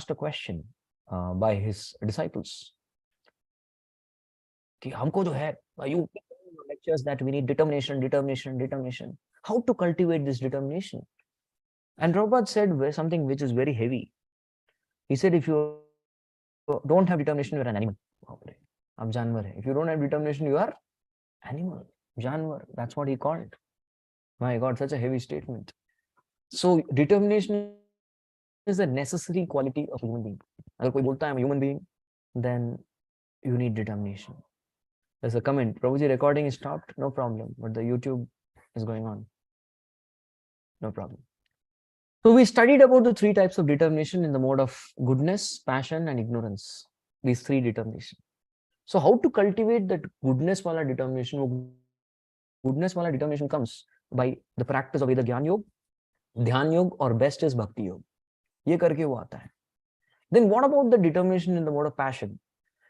asked a question by his disciples. कि हमको जो है, you lectures that we need determination. How to cultivate this determination? And Prabhupada said something which is very heavy. He said, if you don't have determination, you are an animal. आप जानवर है. If you don't have determination, you are animal. Janwar. That's what he called. My God, such a heavy statement. So determination is a necessary quality of a human being. अगर कोई बोलता है I'm a human being, then you need determination. There's a comment. Prabhuji, recording is stopped. No problem. But the YouTube is going on. No problem. So we studied about the three types of determination in the mode of goodness, passion, and ignorance. These three determination. So how to cultivate that goodness wala determination? Goodness wala determination comes by the practice of either Gyan Yoga, Dhyan Yoga, or best is Bhakti Yoga. ये करके वो आता है. Then what about the determination in the mode of passion?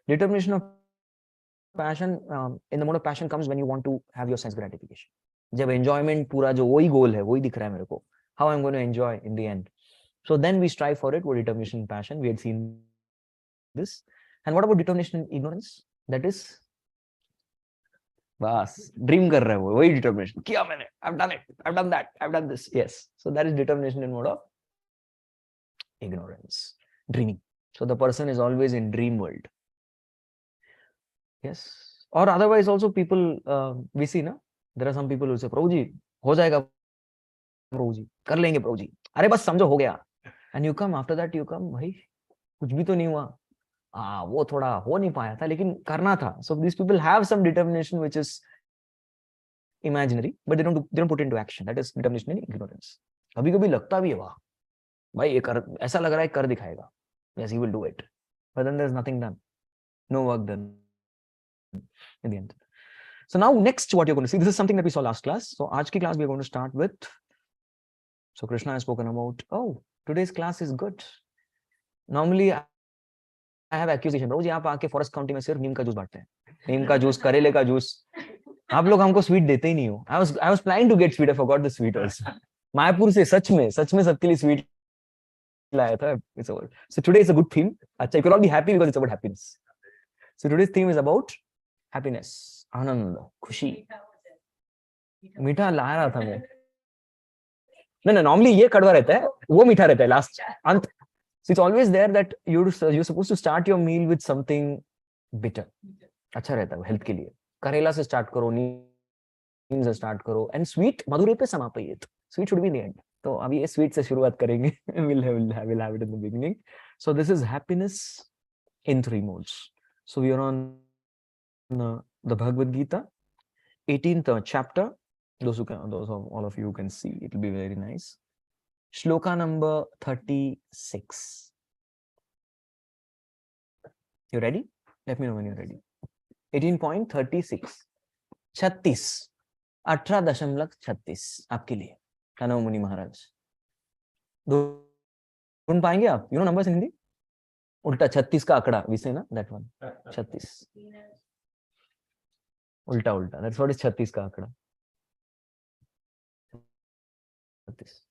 Determination of passion in the mode of passion comes when you want to have your sense gratification. जब enjoyment पूरा जो वही goal है, वही दिख रहा है मेरे को. How I'm going to enjoy in the end. So then we strive for it with determination and passion. We had seen this. And what about determination and ignorance? That is बस dream कर रहा है वो, वही determination. किया मैंने, I've done it, I've done that, I've done this. Yes. So that is determination in mode of ignorance, dreaming. So the person is always in dream world. Yes. Or otherwise also people we see ना, there are some people who say प्रभु जी हो जाएगा, प्रभु जी कर लेंगे, प्रभु जी अरे बस समझो हो गया. And you come after that, you come भाई कुछ भी तो नहीं हुआ. वो थोड़ा हो नहीं पाया था लेकिन करना था. So these people have some determination which is imaginary, but they don't put into action. That is determination and ignorance. कभी कभी लगता भी है वाह भाई ये कर, ऐसा लग रहा है कर दिखाएगा. Yes, he will do it, but then there's nothing done, no work done in the end. So now next what you're going to see, this is something that we saw last class. So आज की class we are going to start with, so Krishna has spoken about, oh today's class is good. Normally I have accusation, प्रभु जी आप आके forest county में सिर्फ नीम का juice बांटते हैं, नीम का जूस, करेले का जूस, आप लोग हमको स्वीट देते ही नहीं हो. I was planning to get sweet, I forgot the sweet also. Mayapur से सच में सबके लिए स्वीट लाया था. It's over. So today is a good theme. अच्छा, you can all be happy because it's about happiness. So today's theme is about happiness, आनंद, खुशी. मीठा ला रहा था मैं. No, normally ये कड़वा रहता है, वो मीठा रहता है लास्ट अंत. So it's always there that you're supposed to start your meal with something bitter. अच्छा रहता है हेल्थ के लिए. करेला से स्टार्ट करो, नीम से स्टार्ट करो, and sweet मधुरे पे समापयेत. Sweet should be in the end. तो अभी ये sweet से शुरुआत करेंगे. We'll have it in the beginning. So this is happiness in three modes. So we are on the Bhagavad Gita, 18th chapter. Those all of you can see, it will be very nice. Shloka number 36. You ready? Let me know when you're ready. 18.36. 36. 18.36 आपके लिए. Tano Muni Maharaj. ढूंढ पाएंगे आप? You know numbers in Hindi? उल्टा 36 का आंकड़ा. We say ना that one. 36. उल्टा. That's what is 36 का आंकड़ा. 36.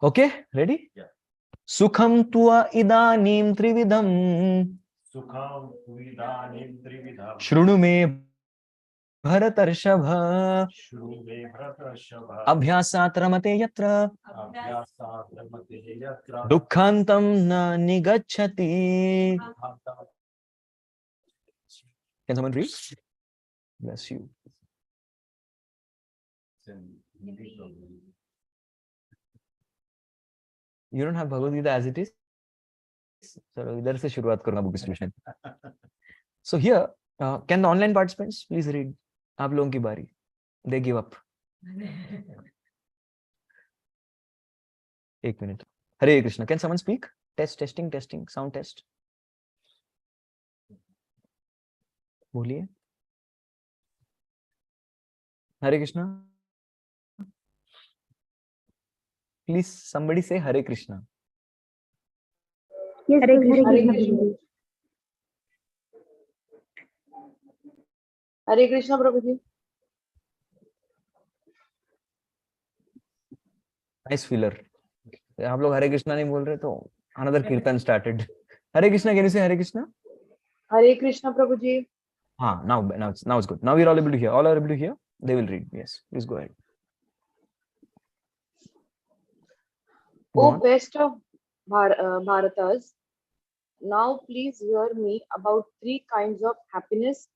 Okay, ready? Yeah. Sukham tua idanim trividham. Sukham idanim trividham. Shrunu me Bharatarshava. Shru me Bharatarshava. Abhyasat ramate yatra. Abhyasat ramate yatra. Dukkhantam na nigacchati. Can someone read? Bless you. You don't have Bhagavad Gita as it is? So idhar se shuruaat karunga book distribution. So here, can the online participants please read? आप लोगों की बारी. They give up. एक minute. Hare Krishna. Can someone speak? Testing, sound test. बोलिए. Hare Krishna. Please, somebody say Hare Krishna. Yes, Hare Krishna. Hare Krishna, Prabhuji. Nice filler. आप लोग हरे कृष्णा नहीं बोल रहे तो अनदर कीर्तन started. Hare Krishna, can you से हरे कृष्णा? Hare Krishna, Prabhuji. हाँ, now it's good. Now we're all able to hear. All are able to hear. They will read. Yes, please go ahead. Go O on. best of Bharatas, now please hear me about three kinds of happiness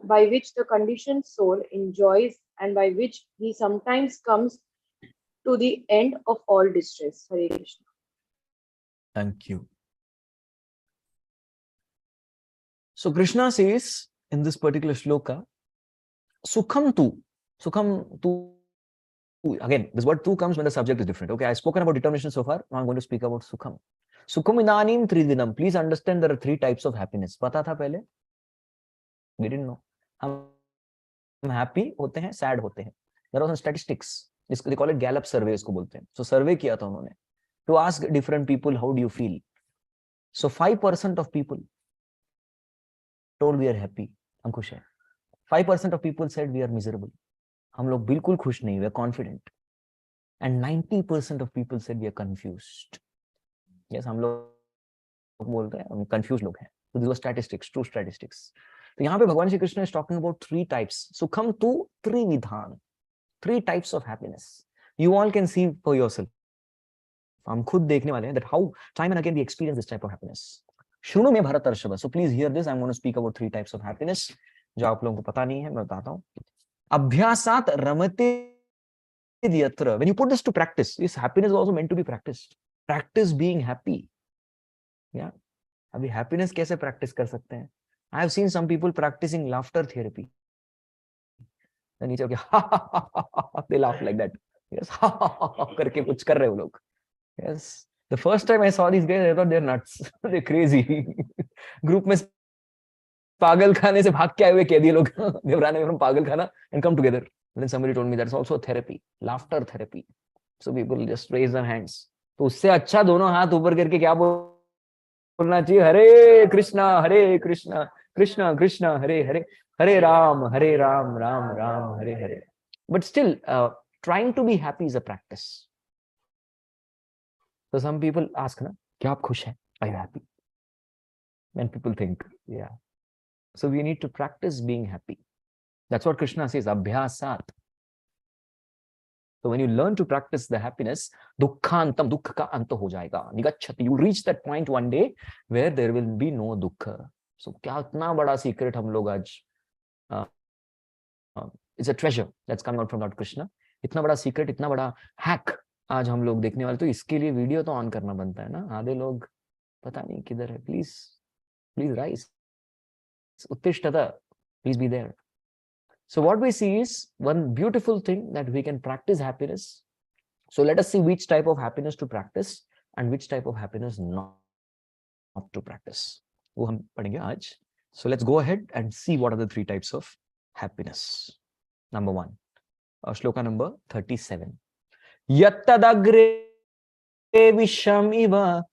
by which the conditioned soul enjoys and by which he sometimes comes to the end of all distress. Hare Krishna. Thank you. So Krishna says in this particular shloka, Sukham tu. Again, this word tu comes when the subject is different. Okay, I've spoken about determination so far. Now I'm going to speak about Sukham. Sukham idanim tridinam. Please understand there are three types of happiness. पता था पहले? We didn't know. हम happy होते हैं, sad होते हैं. There are some statistics. They call it Gallup survey, इसको बोलते हैं. So survey किया था उन्होंने. To ask different people, how do you feel? So 5% of people told we are happy. हम खुश हैं. 5% of people said we are miserable. हम लोग बिल्कुल खुश नहीं, we are confident. And 90% of people said we are confused. Yes, हम लोग बोलते हैं हम confused लोग हैं. So these were statistics, true statistics. तो यहाँ पे भगवान Shri Krishna is talking about three types. सुखम तु त्रिविधान. Three types of happiness. You all can see for yourself. हम खुद देखने वाले हैं that how time and again we experience this type of happiness. शृणु में भरतर्षभ. So please hear this. I'm going to speak about three types of happiness. जो आप लोगों को पता नहीं है, मैं बताता हूँ. अभ्यासात रमते यत्र. When you put this to practice, this happiness is also meant to be practiced. Practice being happy. Yeah. अभी happiness कैसे practice कर सकते हैं? I have seen some people practicing laughter therapy. Then नीचे okay, they laugh like that. Yes, करके कुछ कर रहे हो लोग. Yes. The first time I saw these guys, I thought they're nuts. They're crazy. Group में पागल खाने से भाग के आए हुए कैदी लोग. They ran away from पागल खाना and come together. And then somebody told me that's also a therapy, laughter therapy. So people just raise their hands. तो उससे अच्छा दोनों हाथ ऊपर करके क्या बोलना चाहिए? हरे कृष्णा कृष्णा कृष्णा हरे हरे, हरे Ram Ram Ram Hare Hare. But still, trying to be happy is a practice. So some people ask, na, क्या आप खुश हैं? Are you happy? When people think, yeah. So we need to practice being happy. That's what Krishna says, abhyasat. So when you learn to practice the happiness, dukkhantam, dukkha ka anta ho jayega. Nigachati. You reach that point one day where there will be no dukkha. So क्या इतना बड़ा secret हम लोग आज, it's a treasure that's coming out from Lord Krishna. इतना बड़ा secret, इतना बड़ा hack आज हम लोग देखने वाले. तो इसके लिए वीडियो तो ऑन करना बनता है ना. आधे लोग पता नहीं किधर है. Please rise. Uttishthata. Please be there. So what we see is one beautiful thing that we can practice happiness. So let us see which type of happiness to practice and which type of happiness not to practice. वो हम पढ़ेंगे आज. So let's go ahead and see what are the three types of happiness. Number one, shloka number 37. Yattadagre visham iva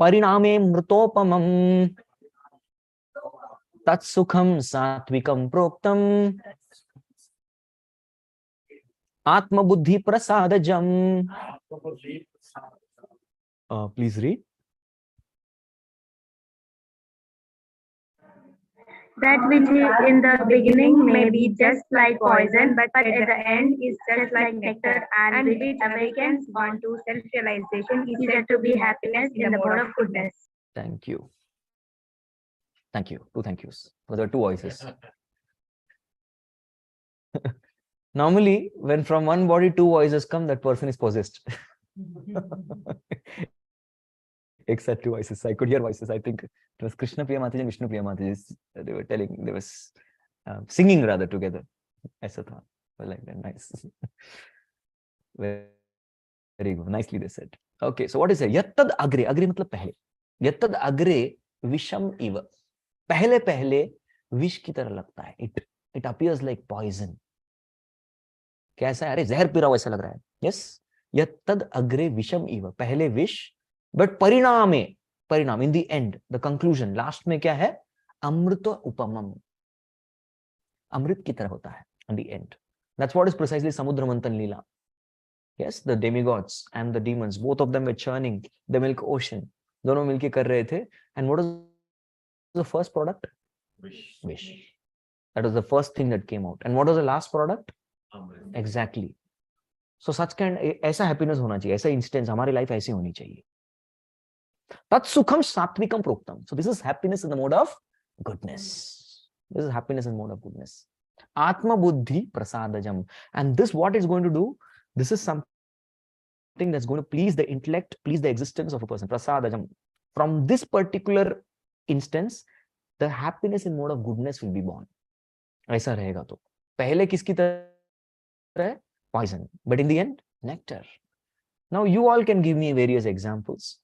pariname mrtopamam tatsukham satvikam proktam atma buddhi prasadajam. Please read. That which in the beginning may be just like poison, but at the end is just like nectar, and which awakens one to self-realization, is said to be happiness in the mode of goodness. Thank you. Thank you. Two thank yous. There are two voices. Normally, when from one body two voices come, that person is possessed. Except two voices. I could hear voices. I think it was Krishna Priya Mataji and Vishnu Priya Mataji. They were telling, they was singing rather together. ऐसा था. Like that. Nice. Very good. Nicely they said. Okay, so what is it? Yattad agre. Agre मतलब पहले. Yattad agre visham iva. पहले पहले विष की तरह लगता है. It appears like poison. कैसा है? अरे जहर पी रहा हो ऐसा लग रहा है. Yes. Yattad agre visham iva. पहले विष. But pariname, in the end, the conclusion, last में क्या है? Amrita upamam. अमृत की तरह होता है in the end. That's what is precisely Samudra Manthan Leela. Yes, the demigods and the demons, both of them were churning the milk ocean. दोनों मिलके कर रहे थे. And what was the first product? Wish. That was the first thing that came out. And what was the last product? Exactly. So such kind, ऐसा happiness होना चाहिए, ऐसा instance हमारी life ऐसी होनी चाहिए. tat sukham satvikam proktam. So this is happiness in the mode of goodness. This is happiness in the mode of goodness. Atma buddhi prasadajam. And this, what it's going to do, this is something that's going to please the intellect, please the existence of a person. Prasadajam. From this particular instance, the happiness in mode of goodness will be born. ऐसा रहेगा तो पहले किसकी तरह है? Poison. But in the end, nectar. Now you all can give me various examples.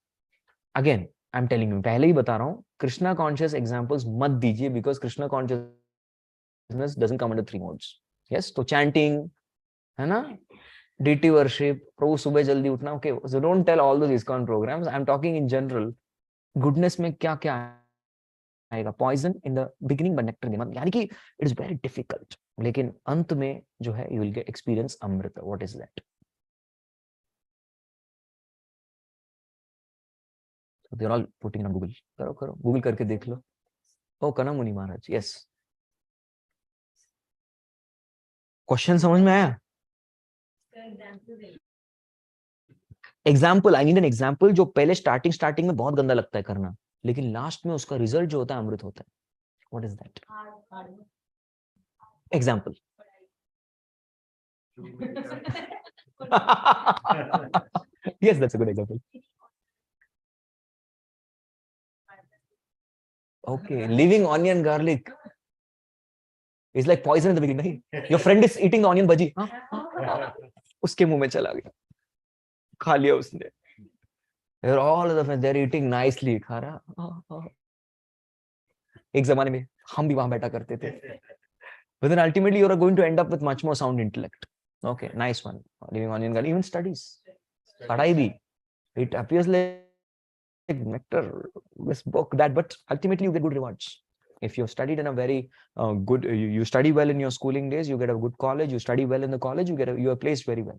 Again, I'm telling you, पहले ही बता रहा हूँ, Krishna conscious examples मत दीजिए, because Krishna consciousness doesn't come under 3 modes. Yes, तो chanting, है ना, deity worship, प्रभु सुबह जल्दी उठना, okay, so don't tell all those ISKCON programs. I'm talking in general. Goodness में क्या क्या आएगा? Poison in the beginning, but nectar in the end. यानी कि it is very difficult. लेकिन अंत में जो है, you will get experience Amrit. What is that? So they're all putting it on Google. करो Google करके देख लो. Oh, Kana Muni Maharaj. Yes. Question समझ में आया? Example. I need an example जो पहले starting में बहुत गंदा लगता है करना, लेकिन लास्ट में उसका रिजल्ट जो होता है अमृत होता है. What is that? Example. Yes, that's a good example. Okay, leaving onion garlic is like poison in the beginning. Nahi? Your friend is eating the onion bhaji. उसके मुंह में चला गया, खा लिया उसने. They're all of the friends, they're eating nicely. खा रहा. एक जमाने में हम भी वहां बैठा करते थे. But then ultimately you are going to end up with much more sound intellect. Okay, nice one. Leaving onion garlic, even studies. Kharadi bhi. It appears like nectar, this book, that, but ultimately you get good rewards. If you've studied in a very good, you study well in your schooling days, you get a good college, you study well in the college, you are placed very well.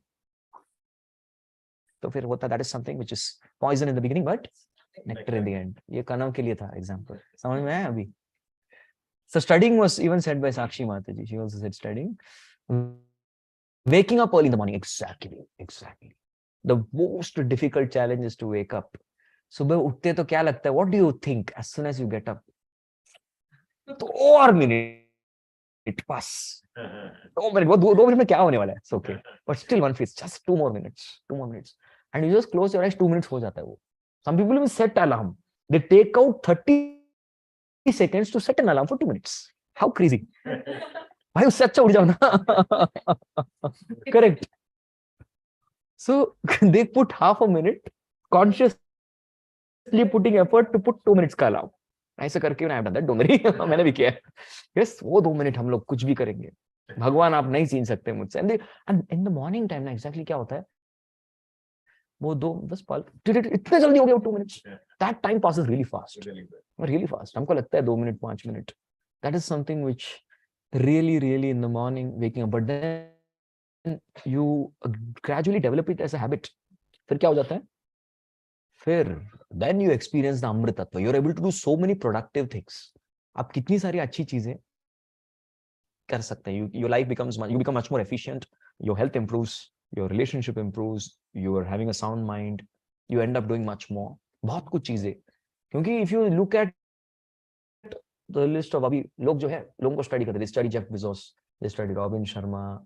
So that is something which is poison in the beginning, but nectar in the end. ये कनव के लिए था example. समझ में आया अभी? So studying was even said by Sakshi Mataji. She also said studying. Waking up early in the morning. Exactly. The most difficult challenge is to wake up. सुबह उठते तो क्या लगता है? What do you think as soon as you get up? 2 minutes pass. 2 minutes. वो 2 minutes में क्या होने वाला है? It's okay. But still one face. Just 2 more minutes. 2 more minutes. And you just close your eyes. 2 minutes हो जाता है वो. Some people even set alarm. They take out 30 seconds to set an alarm for 2 minutes. How crazy? भाई उससे अच्छा उठ जाओ ना. Correct. So they put half a minute consciously putting effort to put 2 minutes का अलाउ. ऐसे करके I have done that. Don't worry. मैंने भी किया है. Yes, वो 2 मिनट हम लोग कुछ भी करेंगे. भगवान आप नहीं छीन सकते मुझसे. And in the morning time ना exactly क्या होता है? वो 2 बस पल इतने जल्दी हो गया 2 minutes. That time passes really fast. Really fast. हमको लगता है 2 minute 5 minute. That is something which really in the morning waking up, but then you gradually develop it as a habit. फिर क्या हो जाता है? फिर then you experience the amrit tattva. You're able to do so many productive things. आप कितनी सारी अच्छी चीजें कर सकते हैं. Your life becomes you become much more efficient. Your health improves. Your relationship improves. You are having a sound mind. You end up doing much more. बहुत कुछ चीजें. क्योंकि if you look at the list of अभी लोग जो है लोगों को स्टडी करते हैं. They study Jeff Bezos. They study Robin Sharma,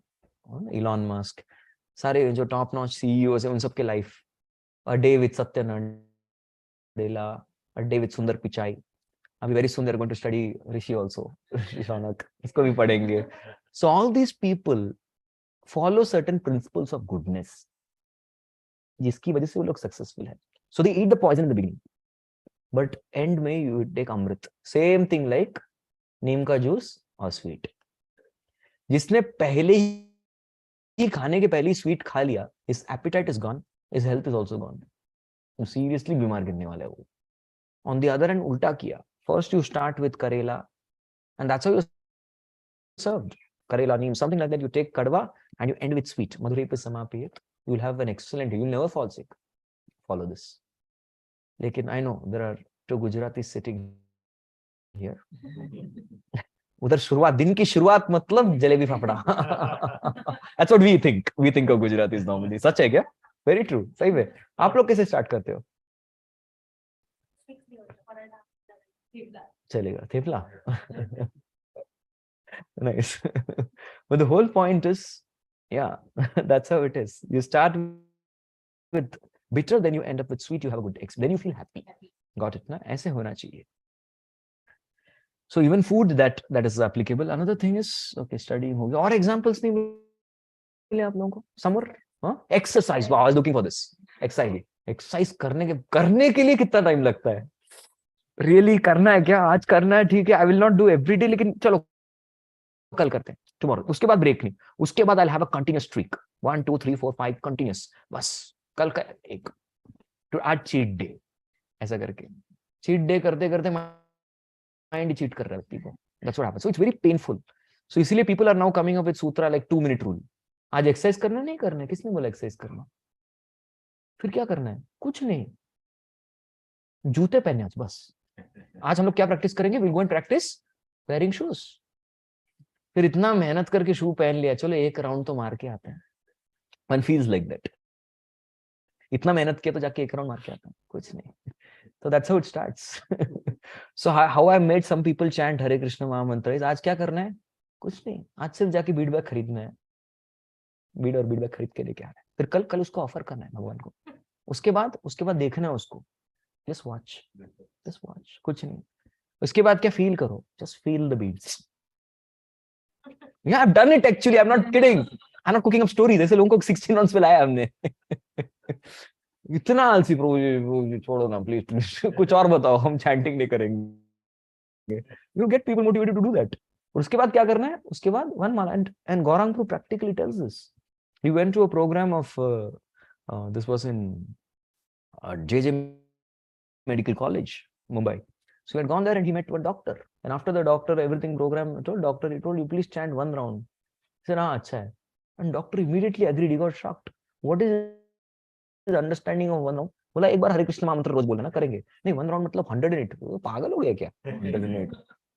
Elon Musk. सारे जो टॉप नॉच CEOs हैं उन सब के life. A day with Satya Nadella, a day with Sundar Pichai. अभी very soon they're going to study Rishi also. Rishi Shanak. इसको भी पढ़ेंगे. So all these people follow certain principles of goodness, जिसकी वजह से वो लोग successful है. So they eat the poison in the beginning, but end में you take amrit. Same thing like नीम का जूस और sweet. जिसने पहले ही खाने के पहले ही sweet खा लिया, his appetite is gone, his health is also gone. तो seriously बीमार गिरने वाला है वो. On the other hand, उल्टा किया. First you start with Karela, and that's how you're served. Karela neem, something like that. You take kadwa and you end with sweet. Madhuraipa samapiyat. you will have an excellent, you will never fall sick. Follow this. लेकिन I know there are 2 Gujaratis sitting here. उधर शुरुआत, दिन की शुरुआत मतलब jalebi fafda. That's what we think. We think of Gujaratis normally. सच है क्या? Very true. सही में. आप लोग कैसे स्टार्ट करते हो? चलेगा. Thepla. Nice. But the whole point is, yeah, that's how it is. You start with bitter, then you end up with sweet. You have a good experience. Then you feel happy. Got it? ना? ऐसे होना चाहिए. So even food that is applicable. Another thing is, okay, studying हो गया. और examples नहीं मिले आप लोगों को? Some more? Huh? Exercise. Wow, I was looking for this. Exercise करने के लिए कितना टाइम लगता है? Really करना है क्या? आज करना है, ठीक है. I will not do every day, लेकिन चलो कल करते हैं. Tomorrow. उसके बाद ब्रेक नहीं. उसके बाद I'll have a continuous streak. 1, 2, 3, 4, 5 continuous. बस कल का एक. तो आज cheat day. ऐसा करके. Cheat day करते करते mind cheat कर रहा है व्यक्ति को. That's what happens. So it's very painful. So इसीलिए people are now coming up with sutra like 2-minute rule. आज एक्सरसाइज करना नहीं करना है. किसने बोला एक्सरसाइज करना? फिर क्या करना है? कुछ नहीं. जूते पहनने आज बस. आज हम लोग क्या प्रैक्टिस करेंगे? We'll go and practice wearing shoes. फिर इतना मेहनत करके शू पहन लिया, चलो एक राउंड तो मार के आते हैं. One feels like that. इतना मेहनत किया तो जाके एक राउंड मार के आता है. कुछ नहीं. So that's how it starts. So how I made some people chant Hare Krishna Mahamantra is, आज क्या करना है? कुछ नहीं. आज सिर्फ जाके बीड बैग खरीदना है. बीड और बीड बैग खरीद के लेके आना है. फिर कल उसको ऑफर करना है भगवान को. उसके बाद देखना है उसको. Just watch. कुछ नहीं. उसके बाद क्या फील करो? Just feel the beads. Yeah, I've done it actually. I'm not kidding. I'm not cooking up stories. ऐसे लोगों को 16 rounds पे लाया हमने. इतना आलसी प्रभु छोड़ो ना प्लीज. कुछ और बताओ, हम चैंटिंग नहीं करेंगे. You get people motivated to do that. और उसके बाद क्या करना है? उसके बाद one mala, and Gaurang Prabhu practically tells this. He went to a program of this was in JJ Medical College, Mumbai. So he had gone there and he met a doctor. And after the doctor, everything program told doctor, he told you please chant one round. He said, अच्छा है. And doctor immediately agreed. He got shocked. What is his understanding of one round? बोला एक बार हरे कृष्ण महामंत्र रोज बोलना करेंगे. नहीं, one round मतलब 108. पागल हो गया क्या? 108.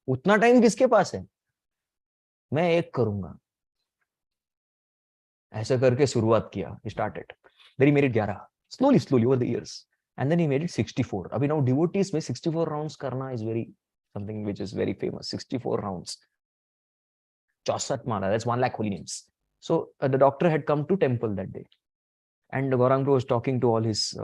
उतना टाइम किसके पास है? मैं एक करूंगा. ऐसा करके शुरुआत किया. He started. Then he made it 11. Slowly over the years. And then he made it 64. Abhi now devotees में 64 rounds करना is very something which is very famous. 64 rounds. 64 mala. That's 1 lakh holy names. So the doctor had come to temple that day. And Gaurang Prabhu was talking to all his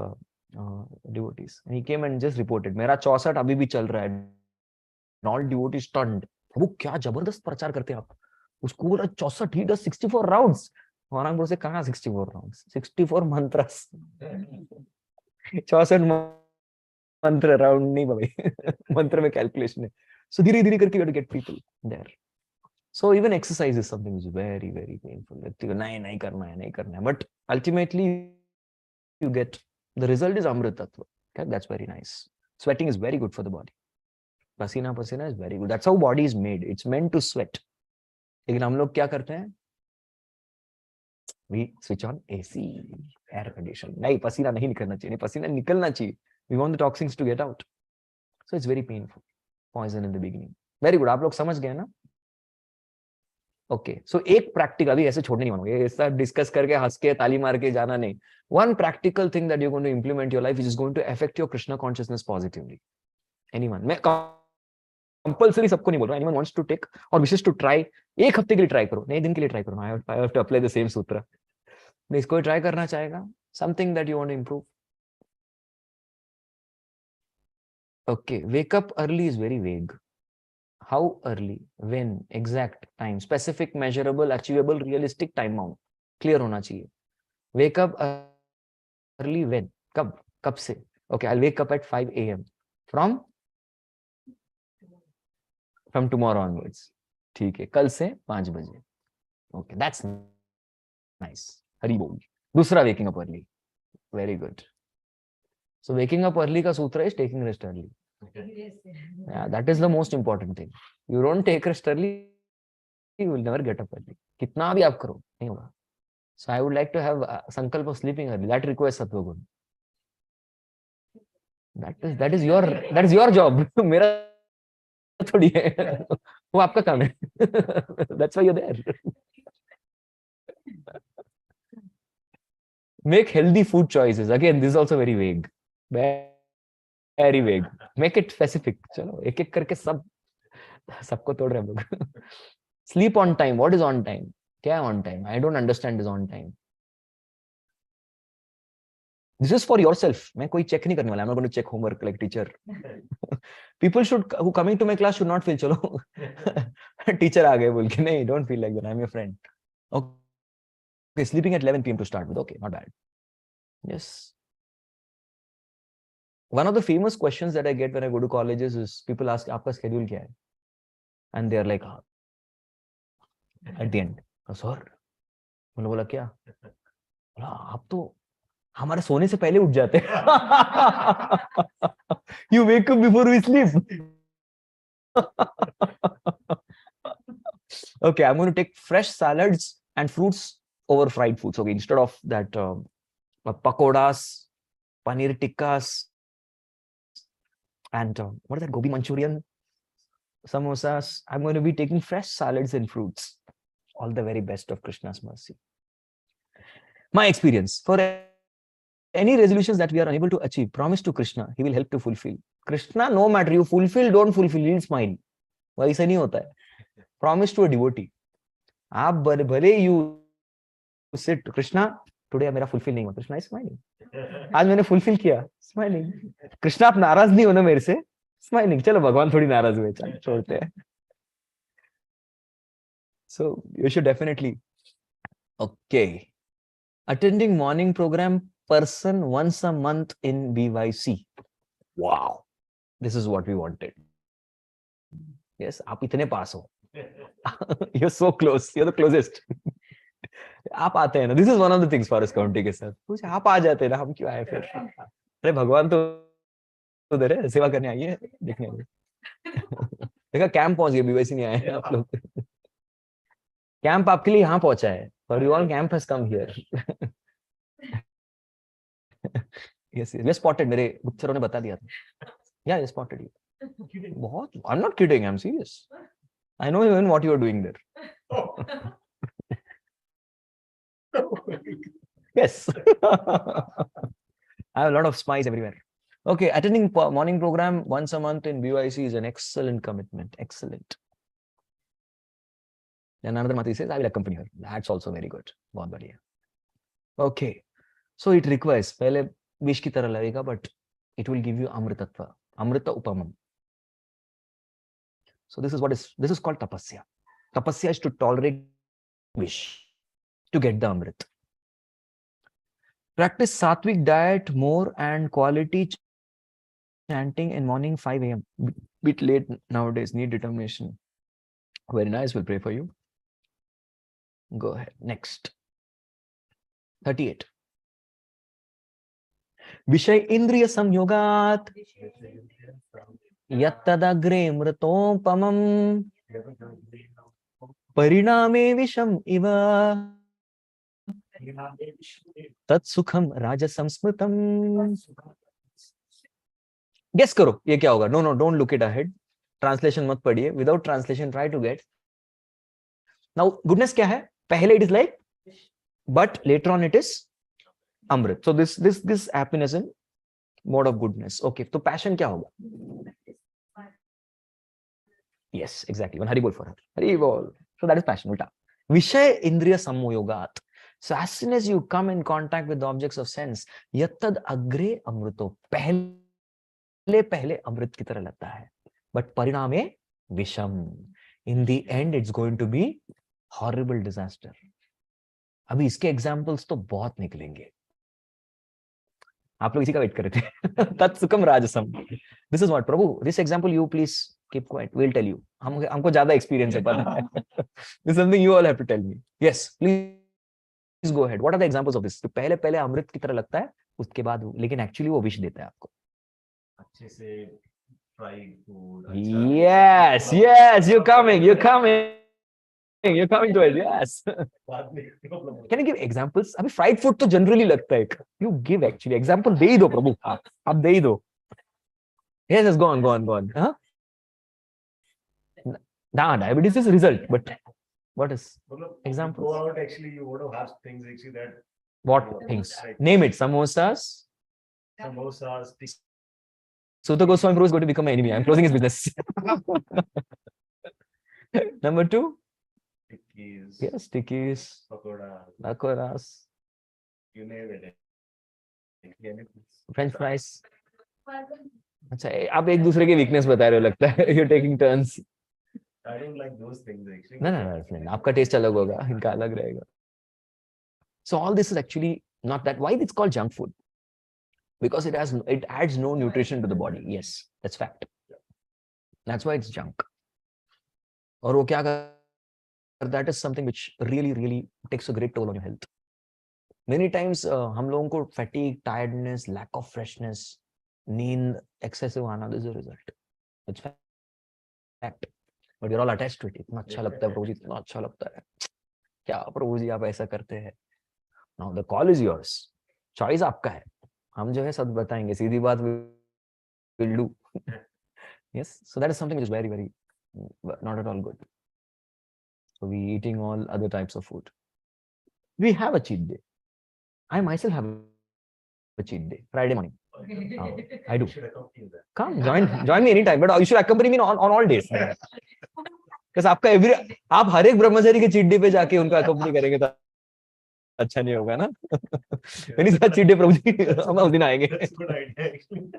devotees. And he came and just reported, मेरा 64 अभी भी चल रहा है. And all devotees stunned. प्रभु क्या जबरदस्त प्रचार करते हैं आप. उसको बोला 64, he does 64 rounds. Gaurang Prabhu से कहाँ 64 rounds? 64 mantras. 64 मंत्र राउंड नहीं भाई. मंत्र में कैलकुलेशन है. So धीरे धीरे करके you have to get people there. So even exercise is something which is very painful. नहीं करना है. But ultimately you get the result is Amrit Tattva. Okay, that's very nice. Sweating is very good for the body. Pasina is very good. That's how body is made. It's meant to sweat. लेकिन हम लोग क्या करते हैं? We switch on AC, air condition. नहीं, पसीना नहीं निकलना चाहिए. नहीं, पसीना निकलना चाहिए. We want the toxins to get out. So it's very painful. Poison in the beginning. Very good. आप लोग समझ गए ना? Okay. So एक practical, अभी ऐसे छोड़ने नहीं मानूंगा. ये सब डिस्कस करके हंस के ताली मार के जाना नहीं. One practical thing that you're going to implement in your life which is going to affect your Krishna consciousness positively. Anyone? मैं कंपल्सरी सबको नहीं बोल रहा. Anyone wants to take or wishes to try, एक हफ्ते के लिए ट्राई करो. नहीं, दिन के लिए ट्राई करो. I have to apply the same sutra. नहीं, इसको ट्राई करना चाहेगा. Something that you want to improve. Okay, wake up early is very vague. How early? When? Exact time. Specific, measurable, achievable, realistic time bound. Clear होना चाहिए. Wake up early when? कब से? Okay, I'll wake up at 5 a.m. From tomorrow onwards. ठीक है, कल से 5 बजे. Okay, that's nice. हरी बोल. दूसरा waking up early. Very good. So waking up early का सूत्र is taking rest early. Yeah, that is the most important thing. You don't take rest early, you will never get up early. कितना भी आप करो, नहीं होगा. So I would like to have sankalp of sleeping early. That requires sattva gun. That is your job. मेरा थोड़ी है. वो आपका काम है. That's why you're there. Make healthy food choices. Again, this is also very vague. Very vague. Make it specific. चलो एक एक करके सबको तोड़ रहे हम लोग. Sleep on time. What is on time? क्या है on time? I don't understand this on time. This is for yourself. मैं कोई check नहीं करने वाला. I'm not going to check homework like teacher. People who coming to my class should not feel चलो teacher आ गए बोल के नहीं. Don't feel like that. I'm your friend. Okay, sleeping at 11 p.m. to start with. Okay, not bad. Yes. One of the famous questions that I get when I go to colleges is people ask, "आपका schedule क्या है?" And they are like, at the end, "Sir," मैंने बोला क्या? बोला आप तो हमारे सोने से पहले उठ जाते हैं. You wake up before we sleep. Okay, I'm going to take fresh salads and fruits over fried foods. Okay, instead of that pakodas, paneer tikkas, and what is that, gobi Manchurian, samosas, I'm going to be taking fresh salads and fruits. All the very best of Krishna's mercy. My experience, for any resolutions that we are unable to achieve, promise to Krishna, he will help to fulfill. Krishna, no matter you fulfill, don't fulfill, he'll smile. वैसा नहीं होता है. Promise to a devotee. आप भले you sit, Krishna, today मेरा fulfill नहीं हुआ. Krishna is smiling. आज मैंने fulfill किया, smiling. Krishna आप नाराज नहीं हो ना मेरे से, smiling. चलो भगवान थोड़ी नाराज हुए, चलो छोड़ते हैं. So you should definitely. Okay. Attending morning program person once a month in BYC. Wow. This is what we wanted. Yes, आप इतने पास हो. You're so close. You're the closest. आप आते हैं ना. This is one of the things forest county के साथ. कुछ आप आ जाते हैं ना, हम क्यों आए फिर? अरे भगवान तो उधर है, सेवा करने आई है, देखने आए. देखा कैंप पहुंच गए, BYC नहीं आए आप लोग. कैंप आपके लिए यहाँ पहुंचा है. For you all, camp has come here. Yes, we spotted. मेरे गुप्तचरों ने बता दिया था. Yeah, they spotted you. बहुत. I'm not kidding. I'm serious. I know even what you are doing there. Yes. I have a lot of spies everywhere. Okay, attending morning program once a month in BYC is an excellent commitment. Excellent. Then another Mati says, I will accompany her. That's also very good. बहुत बढ़िया. Okay. So it requires, पहले विष की तरह लगेगा, but it will give you amritatva. Amrita upamam. So this is called tapasya. Tapasya is to tolerate wish, to get the amrit. Practice sattvic diet more and quality chanting in morning 5 a.m. Bit late nowadays, need determination. Very nice, we'll pray for you. Go ahead. Next. 38. Vishay indriya samyogat yattadagre mritopamam pariname visham iva tat sukham rajasam smritam. Guess करो ये क्या होगा. No, don't look it ahead. Translation मत पढ़िए. Without translation, try to get. Now, goodness क्या है? पहले it is like, but later on it is amrit. So this happiness in mode of goodness. Okay, तो passion क्या होगा? Yes, exactly. One Hari bol for her. Hari bol. So that is passion. Ulta. Vishay indriya samyogat. So as soon as you come in contact with the objects of sense, yattad agre amrito. पहले अमृत की तरह लगता है. But pariname visham. In the end, it's going to be horrible disaster. अभी इसके examples तो बहुत निकलेंगे. आप लोग इसी का वेट कर रहे थे. तत्सुखम राजसम. This is what, Prabhu, this example you please keep quiet. We'll tell you. हमको ज्यादा experience है पता है. This is something you all have to tell me. Yes, please go ahead. What are the examples of this? तो पहले अमृत की तरह लगता है, उसके बाद लेकिन actually वो विष देता है आपको. अच्छे से fried food. Yes, you're coming. You're coming to it, yes. बाद में problem Can you give examples? अभी fried food तो generally लगता है. You give actually example दे ही दो प्रभु. आप दे ही दो. Yes, yes, go on. Huh? Nah, diabetes is a result, but what is मतलब examples? go out actually you want to have things actually that What things? Name it. Samosas. samosas, Sutta Goswami Prabhu is going to become my enemy. I'm closing his business. Number 2. tikkis, Yes, tikis, pakoda, pakoras, you name it. Anything. French fries. अच्छा आप एक दूसरे के weakness बता रहे हो लगता है. You're taking turns. I don't like those things actually. No, friend. आपका टेस्ट अलग होगा, इनका अलग रहेगा. So all this is actually not that. Why it's called junk food? Because it adds no nutrition to the body. Yes, that's fact. That's why it's junk. और वो क्या करता, that is something which really takes a great toll on your health. Many times हम लोगों को fatigue, tiredness, lack of freshness, नींद, excessive आना, this is a result. It's fact. But we're all attached to it. इतना अच्छा लगता है प्रभु जी, इतना अच्छा लगता है. क्या प्रभु जी आप ऐसा करते हैं? Now the call is yours. Choice आपका है. हम जो है सब बताएंगे, सीधी बात will do. Yes, so that is something which is very not at all good. So we eating all other types of food. We have a cheat day. I myself have a cheat day, Friday morning. I do. You should accompany that. Come, join me anytime, but you should accompany me on all days. Because आप हर एक ब्रह्मचारी के cheat day पे जाके उनका accompany करेंगे तो अच्छा नहीं होगा ना. मेरी साथ चीट डे प्रभु जी, हम उस दिन आएंगे. That's a good idea actually.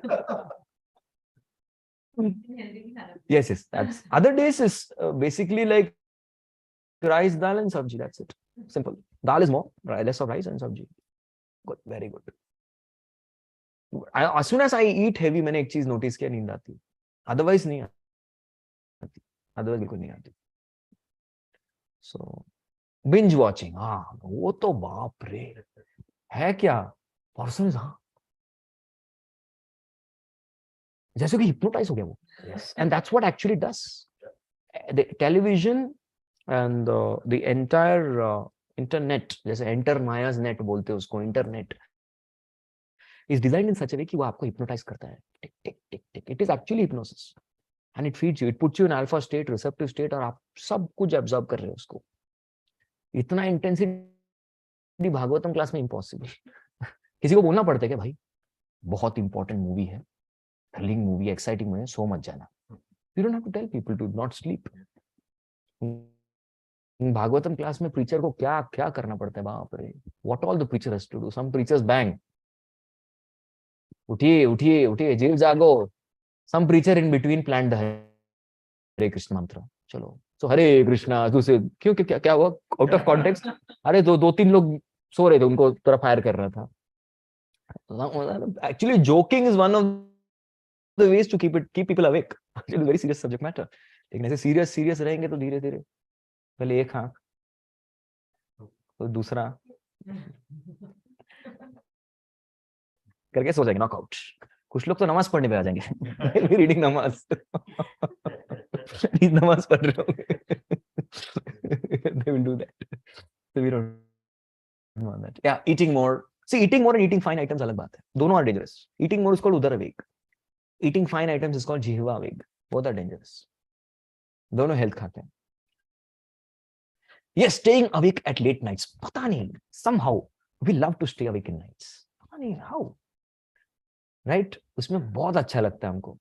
Yes. That's other days is basically like rice, dal, and sabji. That's it. Simple. Dal is more, less of rice and sabji. Good, very good. As soon as I eat heavy, मैंने एक चीज notice किया, नींद आती. Otherwise नहीं आती. Otherwise बिल्कुल नहीं आती. So binge watching. वो तो बाप रे है क्या? Person जैसे कि hypnotize हो गया वो. Yes. And that's what actually does. The television and the entire internet, जैसे enter Maya's net बोलते हैं उसको, internet is designed in such a way कि वो आपको hypnotize करता है. Tick, tick, tick, tick. It is actually hypnosis. And it feeds you. It puts you in alpha state, receptive state, और आप सब कुछ absorb कर रहे हो उसको. इतना intensity भागवतम क्लास में impossible. किसी को बोलना पड़ता है क्या भाई? बहुत important movie है. Thrilling movie, exciting movie, so मत जाना. You don't have to tell people to not sleep. Bhagavatam class में preacher को क्या करना पड़ता है बाप रे. What all the preacher has to do. Some preachers bang. उठिए जीव जागो. Some preacher in between planned the Hare Krishna mantra. चलो. So Hare Krishna दूसरे क्यों क्या हुआ? Out of context. अरे दो तीन लोग सो रहे थे, उनको तरह फायर कर रहा था. Actually joking is one of the ways to keep people awake. Actually very serious subject matter. लेकिन ऐसे serious रहेंगे तो धीरे-धीरे पहले एक आंख तो दूसरा करके सो जाएंगे, नॉकआउट. कुछ लोग तो नमाज पढ़ने पे आ जाएंगे. रीडिंग नमाज. नमाज पढ़ रहे हो. They will do that. So we don't want that. Yeah, eating more. See, eating more and eating fine items अलग बात है. दोनों are dangerous. Eating more is called udara veg. Eating fine items is called jihva veg. Both are dangerous. दोनों health खाते हैं. Yes, staying awake at late nights. पता नहीं. Somehow we love to stay awake in nights. पता नहीं how. Right? उसमें बहुत अच्छा लगता है हमको.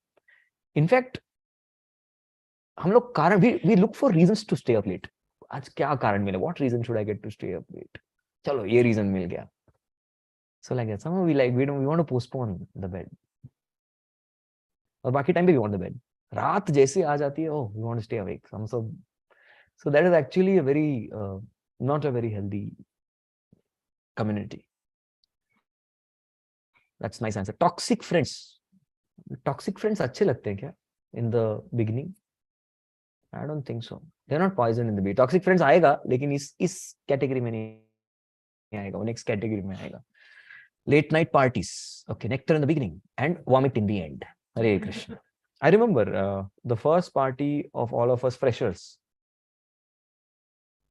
In fact, हम लोग कारण we look for reasons to stay up late. आज क्या कारण मिले? What reason should I get to stay up late? चलो ये reason मिल गया. So like that. Somehow we want to postpone the bed. और बाकी टाइम पे we want the bed. रात जैसे आ जाती है, oh, we want to stay awake. So that is actually a very not a very healthy community. That's nice answer. Toxic friends अच्छे लगते हैं क्या? In the beginning, I don't think so. They're not poison in the beginning. Toxic friends आएगा, लेकिन इस category में नहीं आएगा. वो next category में आएगा. Late night parties. Okay, nectar in the beginning and vomit in the end. Hare Krishna. I remember the first party of all of us freshers.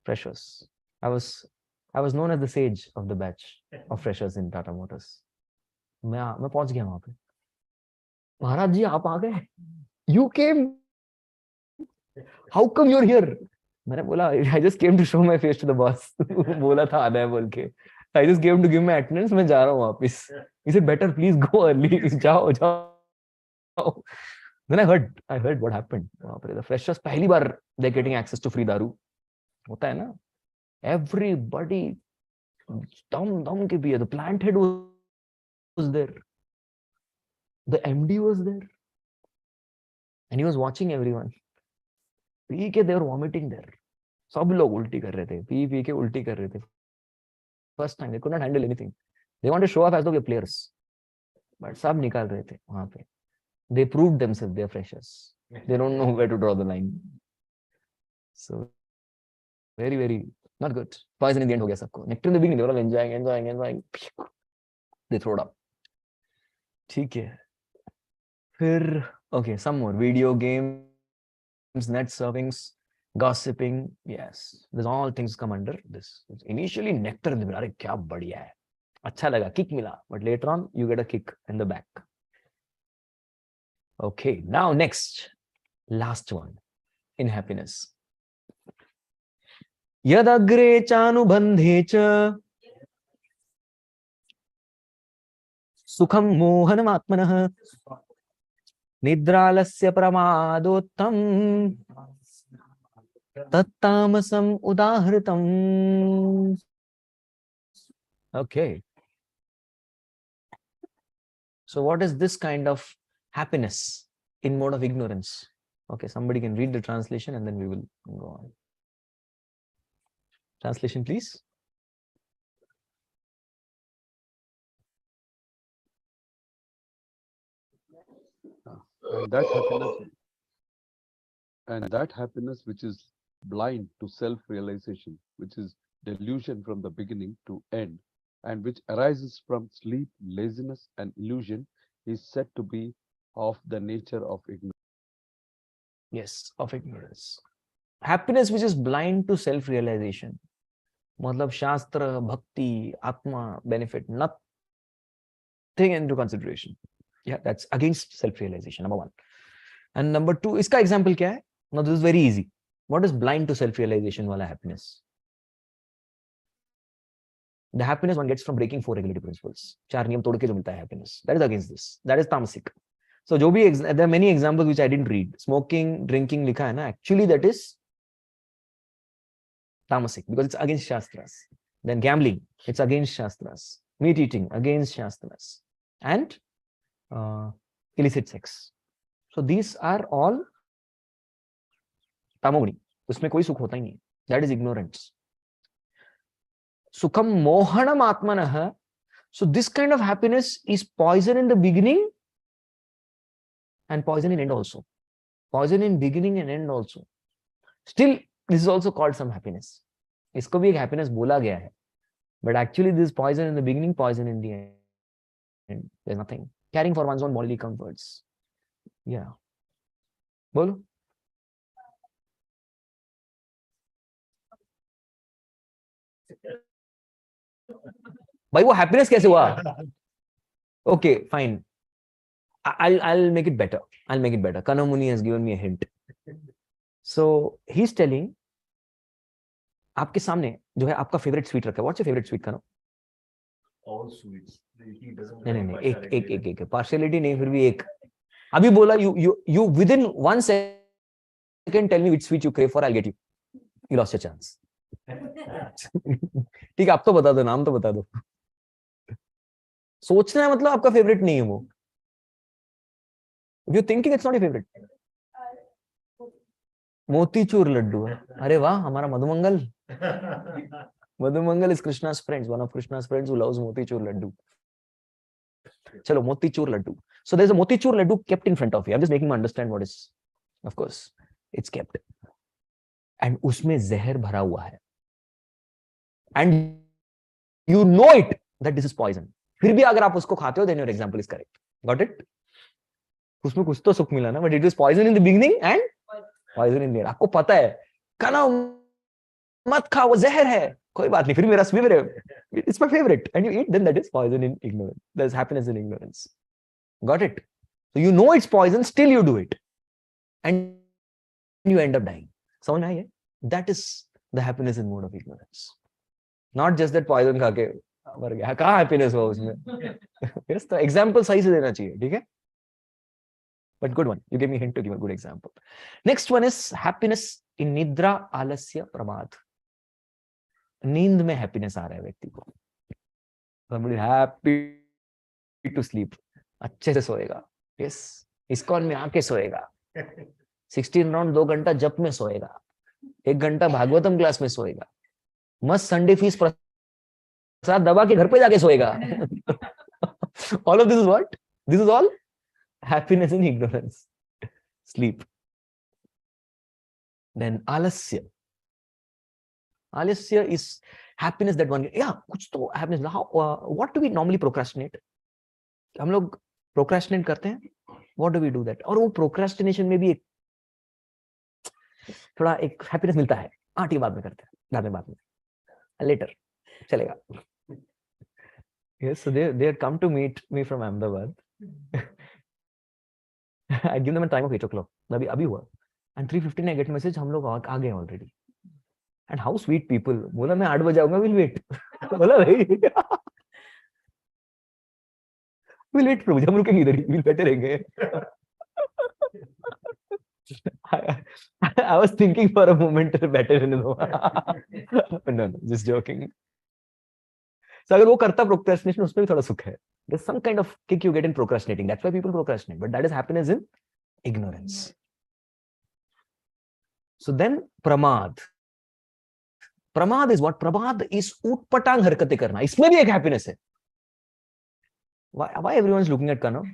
freshers. I was known as the sage of the batch of freshers in Tata Motors. मैं पहुंच गया वहां पे. महाराज जी आप आ गए? You came? How come you're here? मैंने बोला I just came to show my face to the boss. बोला था आना है बोल के. I just came to give my attendance. मैं जा रहा हूँ वापिस. He said better please go early. जाओ जाओ. Then I heard what happened. वहाँ पे the freshers पहली बार they're getting access to free दारू. होता है ना? Everybody दम के पिए. The plant head was there. The MD was there. And he was watching everyone. P के they were vomiting there. सब लोग उल्टी कर रहे थे. पी के उल्टी कर रहे थे. First time they could not handle anything. They want to show off as though they're players. But सब निकाल रहे थे वहाँ पे. They proved themselves they're freshers. They don't know where to draw the line. So very, very not good. Poison in the end हो गया सबको. Nectar in the beginning they were all enjoying. They throw it up. ठीक है. फिर okay, some more video games, net surfings, gossiping. Yes, there's all things come under this. Initially nectar in the beginning. अरे क्या बढ़िया है. अच्छा लगा, kick मिला. But later on you get a kick in the back. Okay, now next, last one in happiness. Yadagre chanubandhe cha sukham mohanam atmanah nidralasya pramadottam tattamasam udahritam. Okay. So what is this kind of happiness in mode of ignorance? Okay, somebody can read the translation and then we will go on. Translation, please. And that happiness which is blind to self-realization, which is delusion from the beginning to end, and which arises from sleep, laziness, and illusion, is said to be of the nature of ignorance. Yes, of ignorance. Happiness which is blind to self-realization. Matlab Shastra, Bhakti, Atma, benefit, nothing into consideration. Yeah, that's against self-realization, number one. And number two, iska example kya hai? Now this is very easy. What is blind to self-realization wala happiness? The happiness one gets from breaking 4 regulative principles. 4 niyam tod ke jo milta hai happiness. That is against this. That is tamasic. So jo bhi there are many examples which I didn't read. Smoking, drinking likha hai na, actually that is tamasic because it's against Shastras. Then gambling, it's against Shastras. Meat eating, against Shastras. And illicit sex. So these are all tamoguni. Usme koi sukh hota hi nahi. That is ignorance. Sukham mohanam atmanah. So this kind of happiness is poison in the beginning and poison in end also. Poison in beginning and end also. Still, this is also called some happiness. Isko bhi ek happiness bola gaya hai. But actually this is poison in the beginning, poison in the end. There's nothing. Caring for one's own bodily comforts. Yeah. Bolo. भाई वो happiness कैसे हुआ? Okay, fine. I'll make it better. I'll make it better. Kanamuni has given me a hint. So he's telling, आपके सामने जो है आपका favorite sweet रखा है. What's your favorite sweet, Kano? All sweets. He doesn't. नहीं एक partiality नहीं फिर भी एक. अभी बोला you within 1 second tell me which sweet you crave for, I'll get you. You lost your chance. ठीक है, आप तो बता दो, नाम तो बता दो. सोचना है मतलब आपका फेवरेट नहीं है वो. If you're thinking it's not your favorite. Motichoor Laddu है. अरे वाह, हमारा Madhumangal. Madhumangal is Krishna's friends, one of Krishna's friends who loves motichur laddu. Chalo, motichur laddu. So there's a motichur laddu kept in front of you. I'm just making you understand what is. Of course, it's kept. And usme zehar bhara hua hai. And you know it that this is poison. फिर भी अगर आप उसको खाते हो, then your example is correct. Got it? उसमें कुछ तो सुख मिला ना, but it is poison in the beginning and poison in the end. आपको पता है, मत खा, वो जहर है. कोई बात नहीं, फिर मेरा favorite. It's my favorite. And you eat, then that is poison in ignorance. There's happiness in ignorance. Got it? So you know it's poison, still you do it. And you end up dying. समझ में आई है? That is the happiness in mode of ignorance. Not just that poison खा के मर गया. कहाँ happiness हुआ उसमें? Yes, तो example सही से देना चाहिए, ठीक है? But good one. You gave me a hint to give a good example. Next one is happiness in nidra, alasya, pramad. नींद में happiness आ रहा है व्यक्ति को. Somebody happy to sleep. अच्छे से सोएगा. Yes. ISKCON में आके सोएगा. 16 राउंड 2 घंटा जप में सोएगा. 1 घंटा भागवतम क्लास में सोएगा. मस्त संडे फीस प्रसाद दबा के घर पे जाके सोएगा. All of this is what? This is all happiness in ignorance. Sleep. Then alasya. Alasya is happiness that one. Yeah, कुछ तो happiness. How? What do we normally procrastinate? हम लोग procrastinate करते हैं. What do we do that? और वो procrastination में भी एक थोड़ा एक happiness मिलता है. हाँ, ठीक, बाद में करते हैं. बाद में. Later. चलेगा. Yes, so they come to meet me from Ahmedabad. I give them a time of 8 o'clock. अभी हुआ. And 3:15 I get message, हम लोग आ गए already. And how sweet people. बोला मैं 8 बजे आऊंगा, we'll wait. बोला भाई we'll wait प्रभु, हम रुकेंगे इधर ही, we'll बैठे रहेंगे. I was thinking for a moment बैठे रहने दो. No, just joking. So अगर वो करता procrastination, उसमें भी थोड़ा सुख है. There's some kind of kick you get in procrastinating. That's why people procrastinate. But that is happiness in ignorance. So then pramad. Pramad is what? Pramad is utpatang हरकतें करना. इसमें भी एक happiness है. Why everyone is looking at Kanav?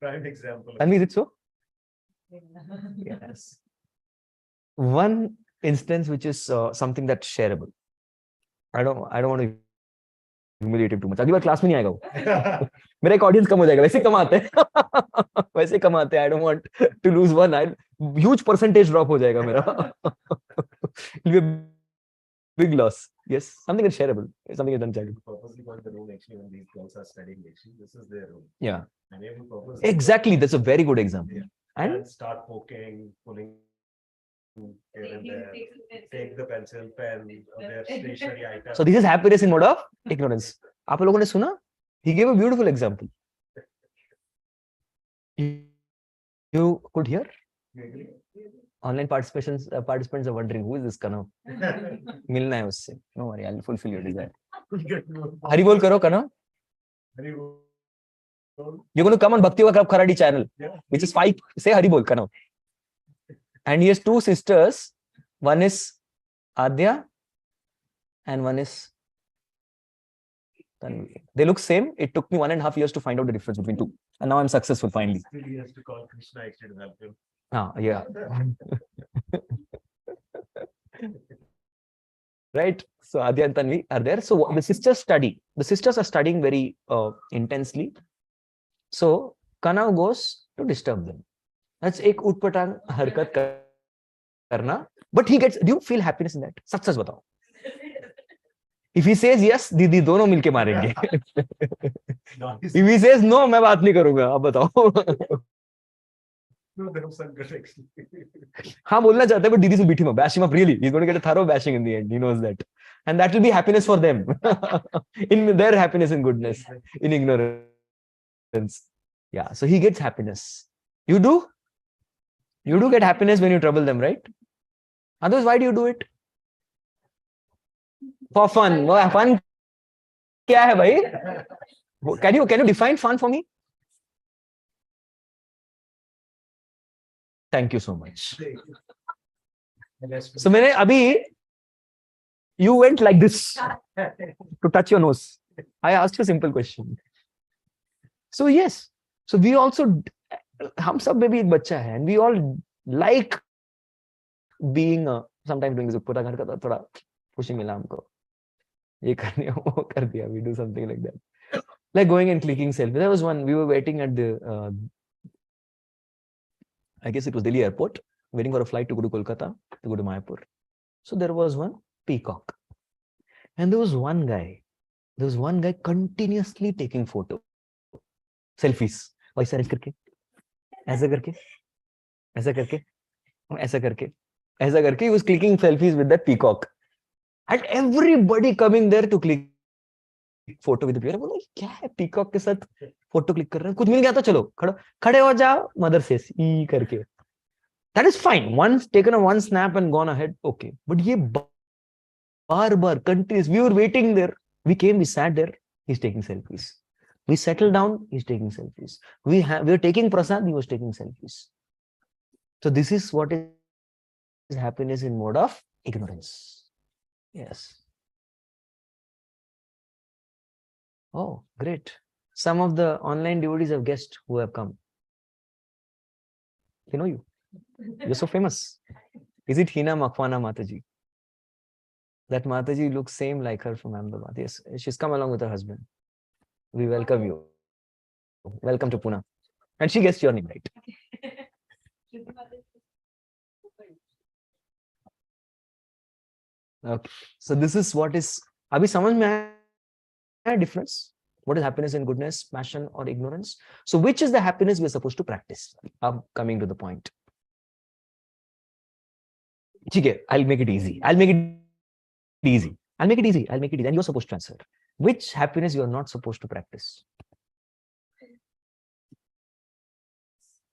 Prime example. And is it so? Yes. One instance which is something that's shareable. I don't want to humiliate him too much. अगली बार class में नहीं आएगा वो. मेरा एक ऑडियंस कम हो जाएगा. वैसे कमाते हैं. I don't want to lose one. Huge percentage drop हो जाएगा मेरा. It'll be a big loss. Yes, something is shareable. Something is uncharitable. Purposely called the room actually when these girls are studying actually. This is their room. Yeah. And they will purposely Exactly. That's a very good example. Yeah. And and start poking, pulling here and there, take the pencil, pen, their stationery items. so this is happiness in mode of ignorance. आप लोगों ने सुना? He gave a beautiful example. You could hear? You agree? Online participants are wondering who is this Kanav? मिलना है उससे. No worry, I'll fulfill your desire. Hari बोल करो Kanav. Hari bol. You're going to come on Bhakti Kharadi channel, Yeah. which is 5. Say Hari bol Kanav. And he has 2 sisters. One is Adya and one is Tanvi. They look same. It took me 1.5 years to find out the difference between 2. And now I'm successful finally. Still he has to call Krishna actually to help him. Yeah. Right. So Adya and Tanvi are there. So the sisters study. The sisters are studying very intensely. So Kanav goes to disturb them. That's एक उटपटांग हरकत करना. But he gets. Do you feel happiness in that? सच बताओ. If he says yes, दीदी दोनों मिलके मारेंगे. Nice. If he says no, मैं बात नहीं करूंगा. अब बताओ. No, there was some good actually. हाँ बोलना चाहते हैं, but दीदी से बीठी में bash him up really. He's going to get a thorough bashing in the end. He knows that, and that will be happiness for them. In their happiness and goodness, in ignorance. Yeah. So he gets happiness. You do? You do get happiness when you trouble them, right? Otherwise, why do you do it? For fun. Well, fun क्या है भाई? Can you define fun for me? Thank you so much. So मैंने अभी you went like this to touch your nose. I asked you a simple question. So yes. So we also हम सब में भी एक बच्चा है, and we all like being sometimes doing this ऊपर घर का थोड़ा खुशी मिला हमको, ये करने वो कर दिया, we do something like that, like going and clicking selfie. There was one, we were waiting at the I guess it was Delhi airport, waiting for a flight to go to Kolkata, to go to Mayapur. So there was one peacock. And there was one guy continuously taking photo, selfies. ऐसा arrange करके, ऐसा करके, ऐसा करके, ऐसा करके, ऐसा करके. He was clicking selfies with that peacock. And everybody coming there to click photo with the peacock. बोला क्या है peacock के साथ photo click कर रहे हैं? कुछ मिल गया तो चलो खड़े हो जाओ mother says ई करके. That is fine. Once taken a one snap and gone ahead, okay. But ये बार continuous. We were waiting there. We came, we sat there. He's taking selfies. We settled down. He's taking selfies. We were taking prasad. He was taking selfies. So this is what is happiness in mode of ignorance. Yes. Oh, great. Some of the online devotees have guessed who have come. They know you. You're so famous. Is it Hina Makwana Mataji? That Mataji looks same like her from Ahmedabad. Yes, she's come along with her husband. We welcome you. Welcome to Pune. And she guessed your name right. Okay. So this is what is. Abhi samajh mein aaya difference? What is happiness and goodness, passion or ignorance? So which is the happiness we're supposed to practice? I'm coming to the point. Okay, I'll make it easy. And you're supposed to answer. Which happiness you are not supposed to practice?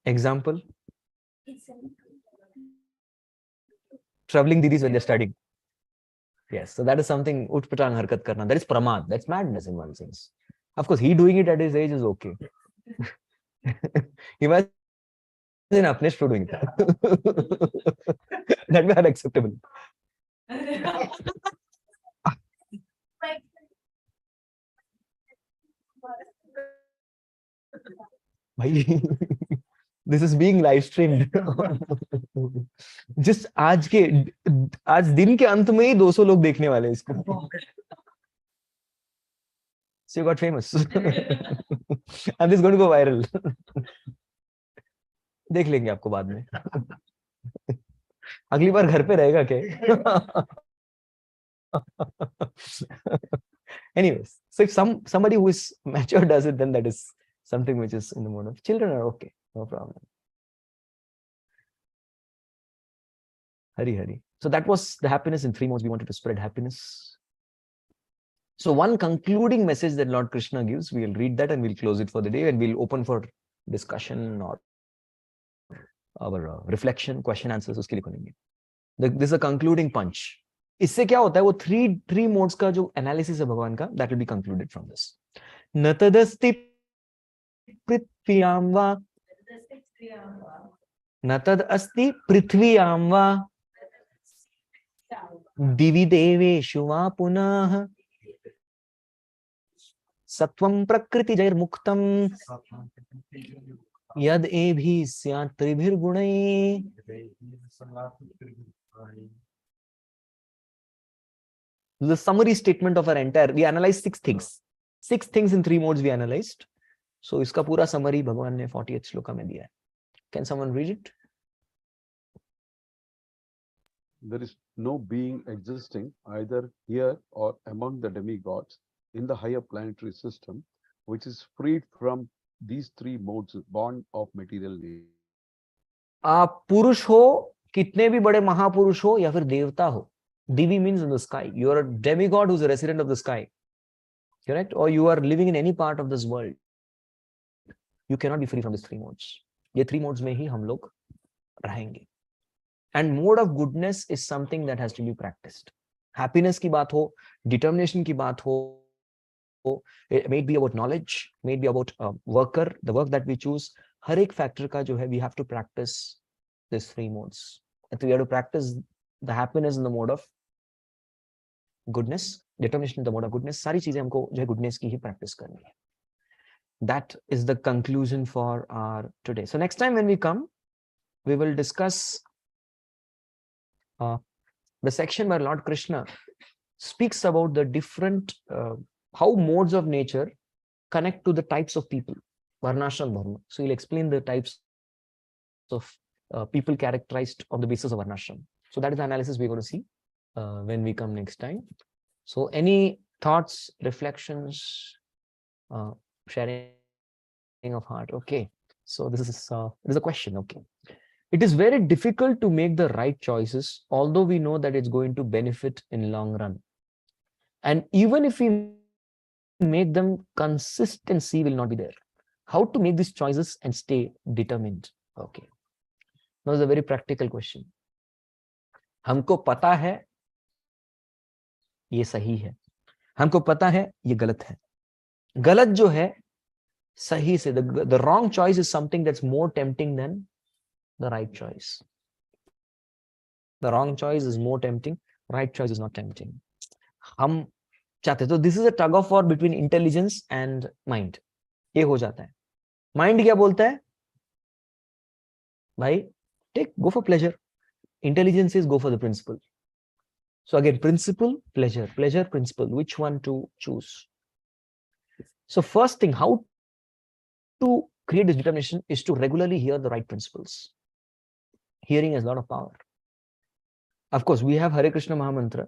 Example? Troubling didis when they're studying. Yes, so that is something utpatang harkat karna. That is pramad. That's madness in one sense. Of course, he doing it at his age is okay. Imagine apne student doing it. That would be unacceptable. This is being live streamed. Just आज दिन के अंत में ही 200 लोग देखने वाले इसको. So you got famous. And this is going to go viral. देख लेंगे आपको बाद में. अगली बार घर पे रहेगा क्या? Anyways, so if somebody who is mature does it, then that is something which is in the mode of children are okay, no problem. Hari. So that was the happiness in 3 modes. We wanted to spread happiness. So one concluding message that Lord Krishna gives, we'll read that and we'll close it for the day and we'll open for discussion or our reflection, question answers. उसके लिए करेंगे. This is a concluding punch. इससे क्या होता है वो three modes का जो analysis है भगवान का, that will be concluded from this. न तदस्ति पृथ्व्यां वा न तद अस्ति पृथ्व्यां वा दिवि देवेषु वा पुनः सत्वं प्रकृतिजैर्मुक्तं यद एभिः स्यात् त्रिभिर्गुणैः. The summary statement of our entire, we analyzed 6 things. 6 things in 3 modes we analyzed. So इसका पूरा summary भगवान ने 40th श्लोका में दिया है. Can someone read it? There is no being existing either here or among the demigods in the higher planetary system which is freed from these 3 modes born of material nature. आप पुरुष हो, कितने भी बड़े महापुरुष हो या फिर देवता हो. Divi means in the sky. You are a demigod who's a resident of the sky. Correct? Or you are living in any part of this world. You cannot be free from these 3 modes. ये 3 modes में ही हम लोग रहेंगे. And mode of goodness is something that has to be practiced. Happiness की बात हो, determination की बात हो, it may be about knowledge, may be about worker, the work that we choose. हर एक factor का जो है, we have to practice these 3 modes. And we have to practice the happiness in the mode of goodness, determination in the mode of goodness. सारी चीजें हमको जो है goodness की ही practice करनी है. That is the conclusion for our today. So next time when we come, we will discuss the section where Lord Krishna speaks about the different, how modes of nature connect to the types of people, varnashram dharma. So he'll explain the types of people characterized on the basis of varnashram. So that is the analysis we're going to see when we come next time. So any thoughts, reflections, sharing of heart? Okay. So this is a question. Okay. It is very difficult to make the right choices, although we know that it's going to benefit in long run. And even if we make them, consistency will not be there. How to make these choices and stay determined? Okay. That was a very practical question. हमको पता है ये सही है, हमको पता है ये गलत है. गलत जो है सही से, the wrong choice is something that's more tempting than the right choice. The wrong choice is more tempting, right choice is not tempting. हम चाहते, तो this is a tug of war between intelligence and mind. ये हो जाता है. Mind क्या बोलता है? भाई go for pleasure. Intelligence is go for the principle. So again, principle, pleasure, principle. Which one to choose? So first thing, how to create this determination is to regularly hear the right principles. Hearing has a lot of power. Of course, we have Hare Krishna Mahamantra.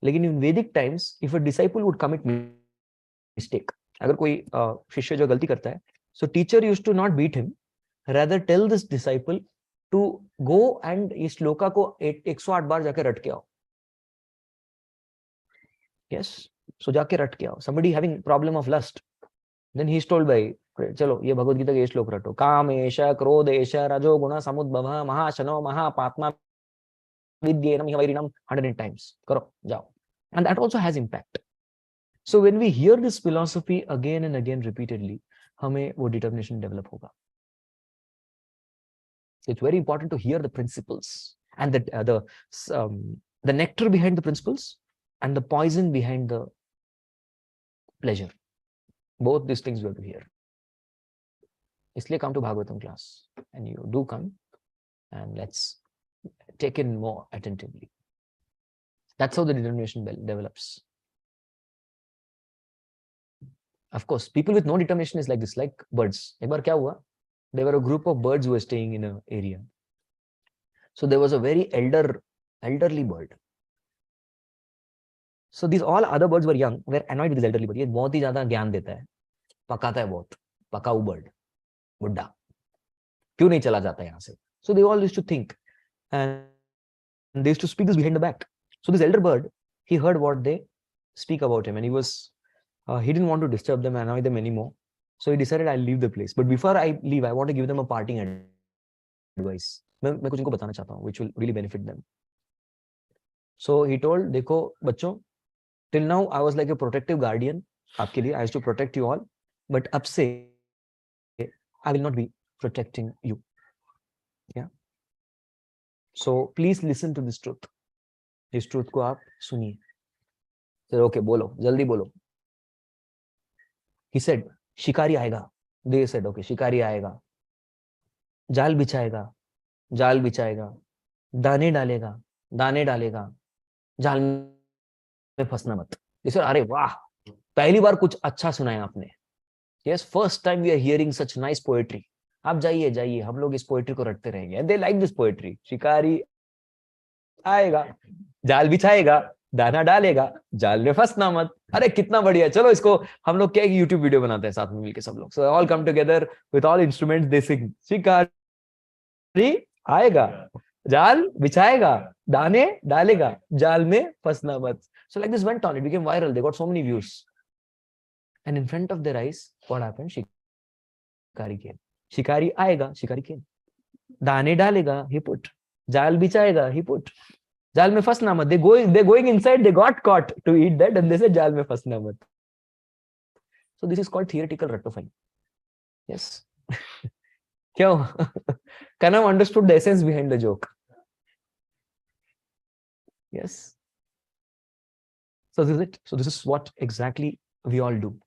लेकिन in Vedic times, if a disciple would commit mistake, अगर कोई शिष्य जो गलती करता है, so teacher used to not beat him, rather tell this disciple to go and इस श्लोका को 108 बार जाके रट के आओ. Yes, so जाके रट के आओ. Somebody having problem of lust, then he is told by, चलो ये भगवद गीता के ये श्लोक रटो. कामेश क्रोधेश रजोगुण समुद्भव महाशनो महापात्मा विद्येनम वैरिणम 100 times. करो जाओ. And that also has impact. So when we hear this philosophy again and again repeatedly, हमें वो determination develop होगा. So it's very important to hear the principles and the nectar behind the principles and the poison behind the pleasure. Both these things we have to hear. इसलिए come to Bhagavatam class, and you do come, and let's take in more attentively. That's how the determination develops. Of course, people with no determination is like this, like birds. एक बार क्या हुआ? There were a group of birds who were staying in an area. So there was a very elderly bird. So these all other birds were young, were annoyed with this elderly bird. ये बहुत ही ज्यादा ज्ञान देता है, पकाता है बहुत, पकाऊ bird, बुड्ढा, क्यों नहीं चला जाता यहाँ से? So they all used to think, and they used to speak this behind the back. So this elder bird, he heard what they speak about him, and he didn't want to disturb them, annoy them anymore. So he decided, I'll leave the place. But before I leave, I want to give them a parting advice. मैं कुछ इनको बताना चाहता हूँ, which will really benefit them. So he told, देखो बच्चों, till now I was like a protective guardian आपके लिए. I used to protect you all, but अब से I will not be protecting you. Yeah. So please listen to this truth. इस truth को आप सुनिए. So okay, बोलो, जल्दी बोलो. He said, शिकारी आएगा. They said, okay, शिकारी आएगा, जाल बिछाएगा, दाने डालेगा, जाल में फंसना मत. They said, अरे वाह, पहली बार कुछ अच्छा सुनाया आपने. Yes, first time we are hearing such nice poetry. आप जाइए, हम लोग इस poetry को रटते रहेंगे. And they like this poetry. शिकारी आएगा, जाल बिछाएगा, दाना डालेगा, जाल में फंसना मत. अरे कितना बढ़िया. चलो इसको हम लोग क्या YouTube वीडियो बनाते हैं साथ में मिलके सब लोग. So all come together with all instruments, they sing. शिकारी आएगा, जाल बिछाएगा, दाने डालेगा, जाल में फंसना मत. So like this went on. It became viral. They got so many views. And in front of their eyes, what happened? Shikari came. Shikari आएगा, Shikari came. दाने डालेगा, he put. जाल बिछाएगा, he put. जाल में फंसना मत. They're going inside. They got caught to eat that, and they said जाल में फंसना मत. So this is called theoretical rectifying. Yes. क्यों? Kanam understood the essence behind the joke. Yes. So this is it. So this is what exactly we all do.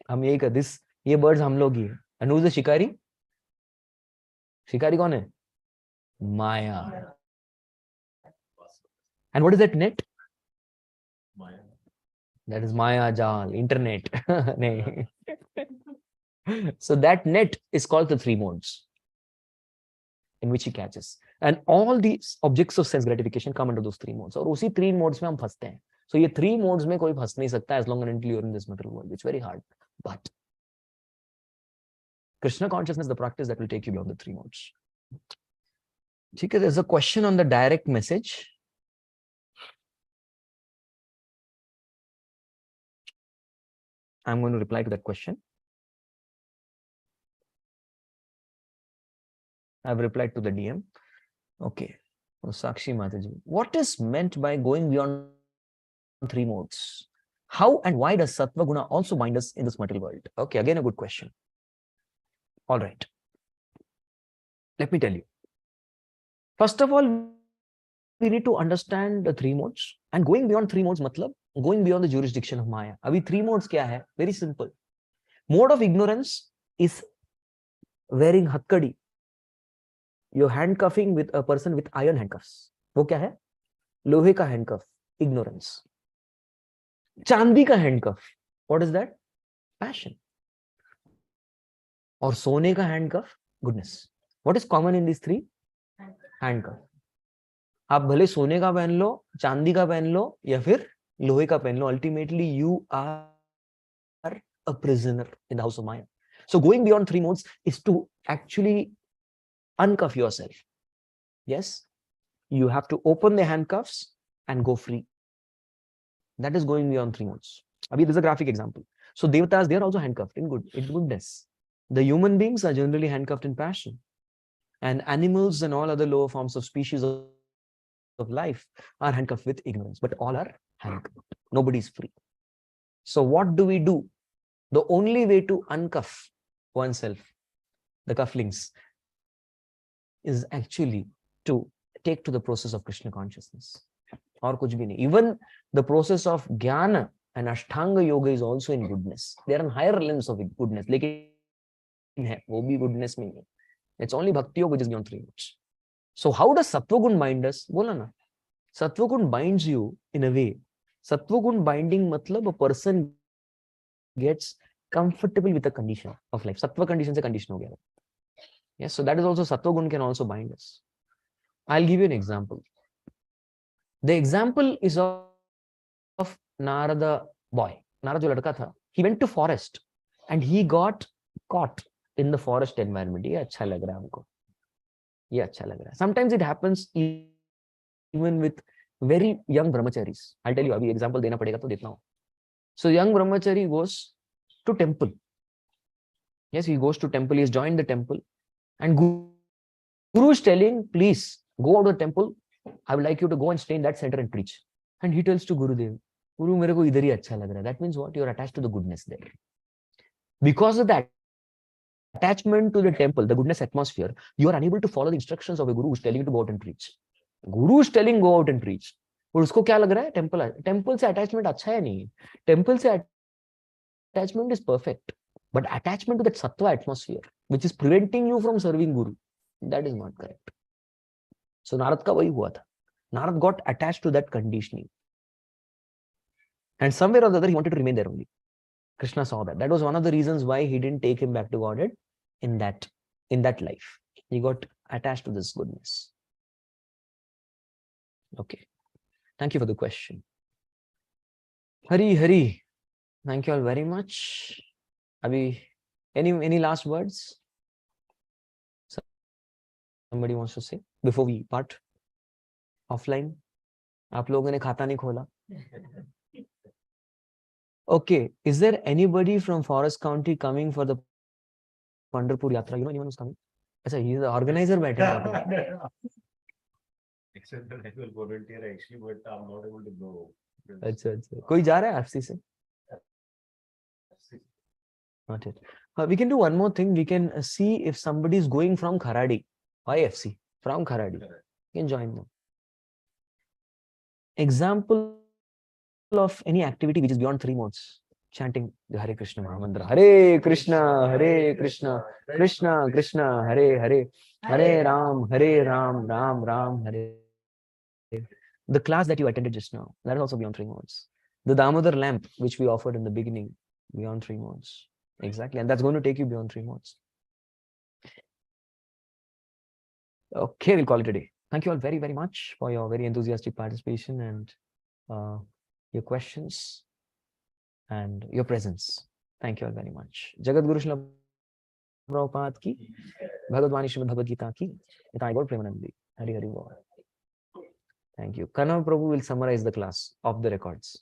हम यही कर. ये birds हम लोग ही है. And who's the शिकारी? शिकारी कौन है? Maya. And what is that net? Maya. That is Maya Jal, internet. So that net is called the three modes. in which he catches. And all these objects of sense gratification come under those three modes. और उसी three modes में हम फंसते हैं. So ये three modes में कोई फंस नहीं सकता as long and until you're in this material world. It's very hard. But Krishna consciousness is the practice that will take you beyond the three modes. Okay, there's a question on the direct message. I'm going to reply to that question. I've replied to the DM. Okay. Sakshi Mataji. What is meant by going beyond three modes? How and why does Sattva Guna also bind us in this material world? Okay, again a good question. All right. Let me tell you. First of all, we need to understand the three modes. And going beyond three modes, matlab, going beyond the jurisdiction of Maya. Abhi three modes kya hai? Very simple. Mode of ignorance is wearing hatkadi. You're handcuffing with a person with iron handcuffs. वो क्या है? लोहे का handcuff, ignorance. चांदी का handcuff, what is that? Passion. और सोने का handcuff, goodness. What is common in these three? Handcuff. आप भले सोने का पहन लो, चांदी का पहन लो, या फिर लोहे का पहन लो. Ultimately, you are a prisoner in the house of Maya. So going beyond three modes is to actually uncuff yourself. Yes, you have to open the handcuffs and go free. That is going beyond three modes. Abhi, this is a graphic example. So devatas, they are also handcuffed in goodness. The human beings are generally handcuffed in passion, and animals and all other lower forms of species of life are handcuffed with ignorance. But all are handcuffed. Nobody is free. So what do? The only way to uncuff oneself, the cufflinks, is actually to take to the process of Krishna consciousness. Or kuch bhi nahi. Even the process of Jnana and Ashtanga Yoga is also in goodness. They are on higher realms of goodness. Lekin hai, wo bhi goodness mein hai. It's only Bhakti Yoga which is beyond three modes. So how does Sattva Gun bind us? Bola na. Sattva Gun binds you in a way. Sattva Gun binding matlab a person gets comfortable with the condition of life. Sattva condition se condition ho gaya. Yes, so that is also Sattva Gun can also bind us. I'll give you an example. The example is of Narada boy. Narada jo ladka tha. He went to forest and he got caught in the forest environment. Ye acha lag raha hai humko. Ye acha lag raha hai. Sometimes it happens even with very young brahmacharis. I'll tell you, abhi example dena padega to dekna ho. So young brahmachari goes to temple. Yes, he goes to temple. He has joined the temple. And Guru is telling, please go out of the temple. I would like you to go and stay in that center and preach. And he tells to Gurudev, Guru, mere ko idhar hi acha lag raha hai. That means what? You are attached to the goodness there. Because of that attachment to the temple, the goodness atmosphere, you are unable to follow the instructions of a Guru who is telling you to go out and preach. Guru is telling go out and preach. और उसको क्या लग रहा है? Temple से attachment अच्छा है नहीं. Temple से attachment is perfect. But attachment to that sattva atmosphere, which is preventing you from serving Guru, that is not correct. So Narad ka wahi hua tha. Narad got attached to that conditioning. And somewhere or the other, he wanted to remain there only. Krishna saw that. That was one of the reasons why he didn't take him back to Godhead in that life. He got attached to this goodness. Okay. Thank you for the question. Hari. Thank you all very much. Abhi, any last words? Somebody wants to say before we part offline? आप लोगों ने खाता नहीं खोला? Okay, is there anybody from Forest County coming for the Pandharpur Yatra? You know anyone who's coming? Achha, he is the organizer. Except that I will volunteer actually, but I'm not able to go. अच्छा. कोई जा रहा है FC से? Not it. We can do one more thing. We can see if somebody is going from Kharadi. YFC from Kharadi. You can join them. Example of any activity which is beyond three modes. Chanting the Hare Krishna Mahamantra. Hare Krishna, Krishna Krishna, Hare Hare, Hare Ram, Ram Ram, Hare. The class that you attended just now, that is also beyond three modes. The Damodar lamp, which we offered in the beginning, beyond three modes. Exactly. And that's going to take you beyond three modes. Okay, we'll call it a day. Thank you all very, very much for your very enthusiastic participation and your questions and your presence. Thank you all very much. Jagat Guru Srila Prabhupada ki, Bhagavad Srimad Bhagavad Gita ki, Nitai Gaur Premanandi. Hari Hari Bol. Thank you. Kanav Prabhu will summarize the class of the records.